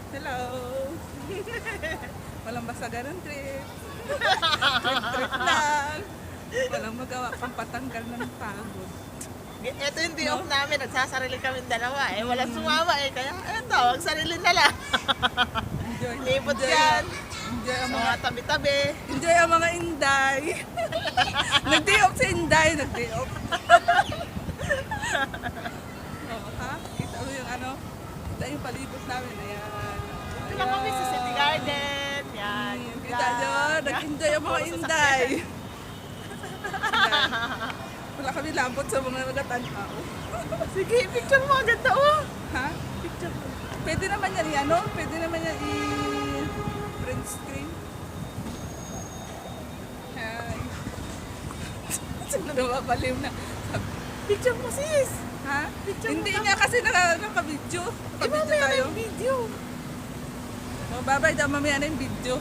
Hello. Walang basagaran trip. Trip lang. Walang magawa pang patanggal ng pagod. Ito yung day off namin, nagsasarili kami dalawa eh. Walang sumama eh, kaya eto, ang sarili na lang. Enjoy. Libot Enjoy. yan. Enjoy ang Sa mga mga tabi-tabi. Enjoy ang mga Inday. Nag-day off si Inday, nag-day off. Oh, ha? Kita mo yung ano? Kita yung palibot namin. Ayan. Ito lang kami sa City Garden. Yan. Kita nyo, nag-enjoy ang mga Inday. Wala kami lambot sa mga nagatanaw. Sige, picture mo. Ganda oh. Ha? Picture mo. Pwede naman yan i-ano? Pwede naman yan i-print screen. Hi. Sino napapaliw na? Picture mo sis. Ha? Picture Hindi mo nga kasi naka-video. Eh, Naka-video mamaya na tayo. yung video. Oh, bye-bye daw mamaya na yung video.